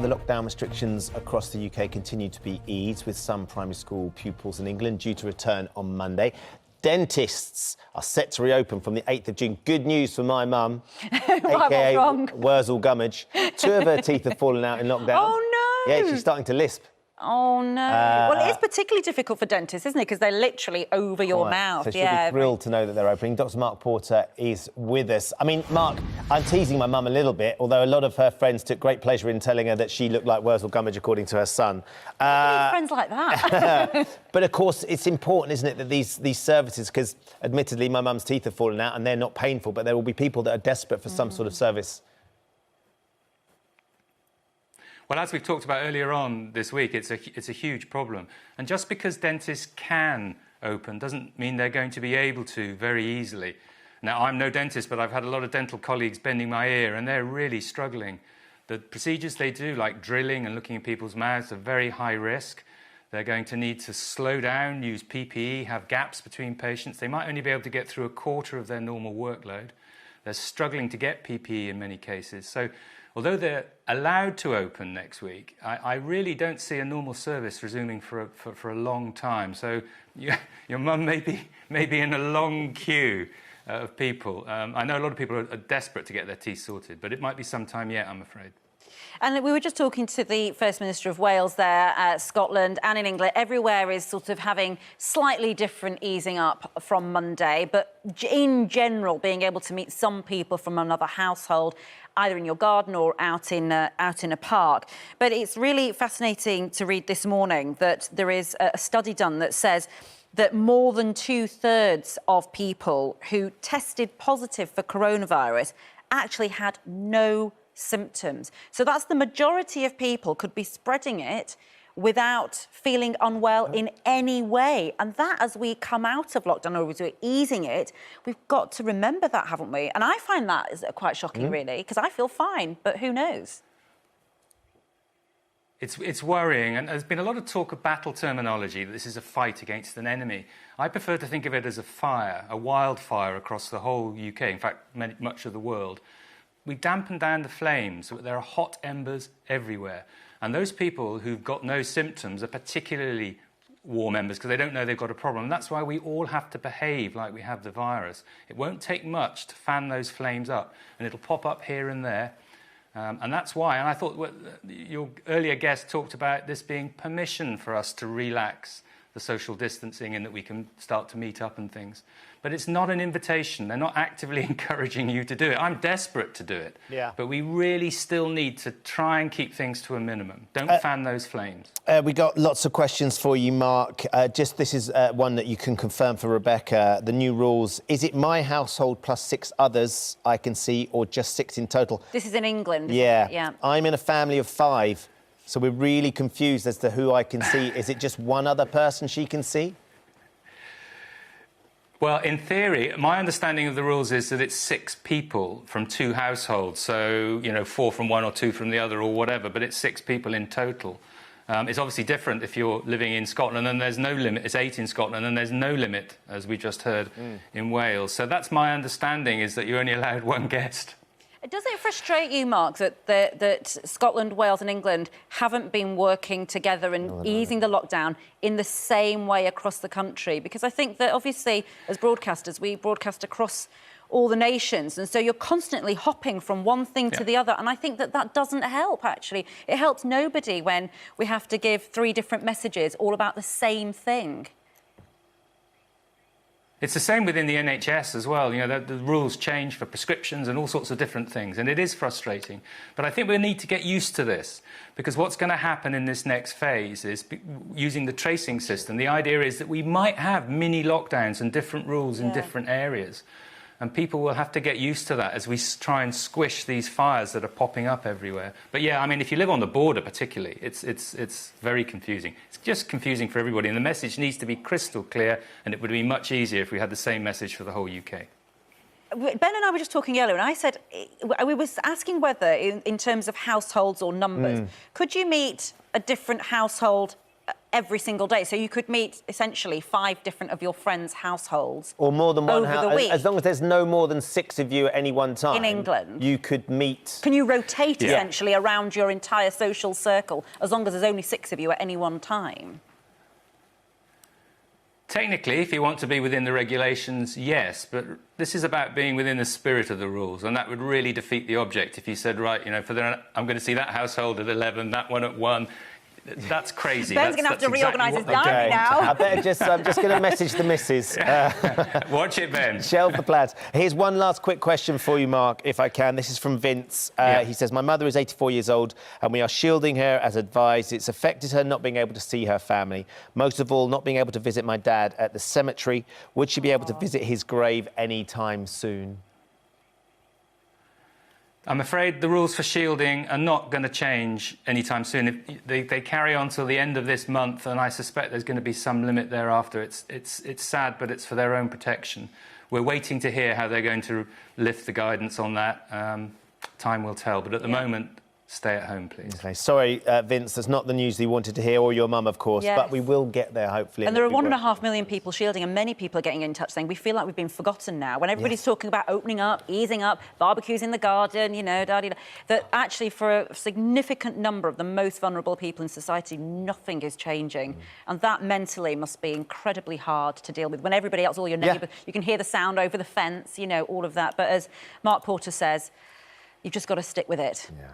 the lockdown restrictions across the UK continue to be eased, with some primary school pupils in England due to return on Monday. Dentists are set to reopen from the 8th of June. Good news for my mum, aka Wurzel Gummidge. 2 of her teeth have fallen out in lockdown. Oh, no! Yeah, she's starting to lisp. Oh, no. Well, it is particularly difficult for dentists, isn't it? Because they're literally over your mouth. So she'll be thrilled to know that they're opening. Dr. Mark Porter is with us. I mean, Mark, I'm teasing my mum a little bit, although a lot of her friends took great pleasure in telling her that she looked like Wurzel Gummidge, according to her son. Friends like that. But, of course, it's important, isn't it, that these services, because, admittedly, my mum's teeth have fallen out and they're not painful, but there will be people that are desperate for some sort of service. Well, as we've talked about earlier on this week, it's a huge problem. And just because dentists can open doesn't mean they're going to be able to very easily. Now, I'm no dentist, but I've had a lot of dental colleagues bending my ear, and they're really struggling. The procedures they do, like drilling and looking in people's mouths, are very high risk. They're going to need to slow down, use PPE, have gaps between patients. They might only be able to get through a quarter of their normal workload. They're struggling to get PPE in many cases. So, although they're allowed to open next week, I really don't see a normal service resuming for a long time. So your mum may be in a long queue of people. I know a lot of people are desperate to get their teeth sorted, but it might be some time yet, I'm afraid. And we were just talking to the First Minister of Wales there, Scotland and in England. Everywhere is sort of having slightly different easing up from Monday, but in general, being able to meet some people from another household, either in your garden or out in a park. But it's really fascinating to read this morning that there is a study done that says that more than 2/3 of people who tested positive for coronavirus actually had no symptoms. So that's the majority of people could be spreading it without feeling unwell in any way. And that, as we come out of lockdown or as we're easing it, we've got to remember that, haven't we? And I find that is quite shocking, really, because I feel fine, but who knows? It's worrying, and there's been a lot of talk of battle terminology, that this is a fight against an enemy. I prefer to think of it as a fire, a wildfire across the whole UK, in fact, much of the world. We dampen down the flames, so there are hot embers everywhere. And those people who've got no symptoms are particularly warm embers because they don't know they've got a problem. And that's why we all have to behave like we have the virus. It won't take much to fan those flames up, and it'll pop up here and there. And that's why, and I thought your earlier guest talked about this being permission for us to relax the social distancing and that we can start to meet up and things. But it's not an invitation. They're not actively encouraging you to do it. I'm desperate to do it. Yeah. But we really still need to try and keep things to a minimum. Don't fan those flames. We got lots of questions for you, Mark. This is one that you can confirm for Rebecca. The new rules. Is it my household plus 6 others I can see, or just 6 in total? This is in England, yeah. Isn't it? Yeah. I'm in a family of 5. So we're really confused as to who I can see. Is it just one other person she can see? Well, in theory, my understanding of the rules is that it's 6 people from 2 households. So, 4 from one or 2 from the other or whatever, but it's 6 people in total. It's obviously different if you're living in Scotland and there's no limit. It's 8 in Scotland and there's no limit, as we just heard, in Wales. So that's my understanding, is that you're only allowed 1 guest. Does it frustrate you, Mark, that Scotland, Wales and England haven't been working together and easing the lockdown in the same way across the country? Because I think that, obviously, as broadcasters, we broadcast across all the nations, and so you're constantly hopping from one thing to the other, and I think that doesn't help, actually. It helps nobody when we have to give 3 different messages all about the same thing. It's the same within the NHS as well. The rules change for prescriptions and all sorts of different things, and it is frustrating. But I think we need to get used to this, because what's going to happen in this next phase is, using the tracing system, the idea is that we might have mini lockdowns and different rules in different areas. And people will have to get used to that as we try and squish these fires that are popping up everywhere. But yeah, I mean, if you live on the border particularly, it's very confusing. It's just confusing for everybody, and the message needs to be crystal clear, and it would be much easier if we had the same message for the whole UK. Ben and I were just talking earlier, and I said, we were asking whether, in terms of households or numbers, could you meet a different household every single day. So you could meet essentially 5 different of your friends' households. Or more than one over the week. As long as there's no more than 6 of you at any one time. In England. You could meet. Can you rotate essentially around your entire social circle as long as there's only 6 of you at any one time? Technically, if you want to be within the regulations, yes, but this is about being within the spirit of the rules, and that would really defeat the object if you said, right, you know, I'm going to see that household at 11, that one at 1. That's crazy. Ben's going to have to reorganise his diary now. I better I'm just going to message the missus. Watch it, Ben. Shelve the plans. Here's one last quick question for you, Mark, if I can. This is from Vince. He says, my mother is 84 years old and we are shielding her as advised. It's affected her not being able to see her family. Most of all, not being able to visit my dad at the cemetery. Would she be able to visit his grave any time soon? I'm afraid the rules for shielding are not going to change anytime soon. They carry on till the end of this month, and I suspect there's going to be some limit thereafter. It's sad, but it's for their own protection. We're waiting to hear how they're going to lift the guidance on that. Time will tell, but at the moment, stay at home, please. Okay. Sorry, Vince, that's not the news that you wanted to hear, or your mum, of course, but we will get there, hopefully. And there are 1.5 million people shielding, and many people are getting in touch saying, we feel like we've been forgotten now. When everybody's talking about opening up, easing up, barbecues in the garden, you know, that actually for a significant number of the most vulnerable people in society, nothing is changing. And that mentally must be incredibly hard to deal with. When everybody else, all your neighbours, you can hear the sound over the fence, you know, all of that. But as Mark Porter says, you've just got to stick with it. Yeah.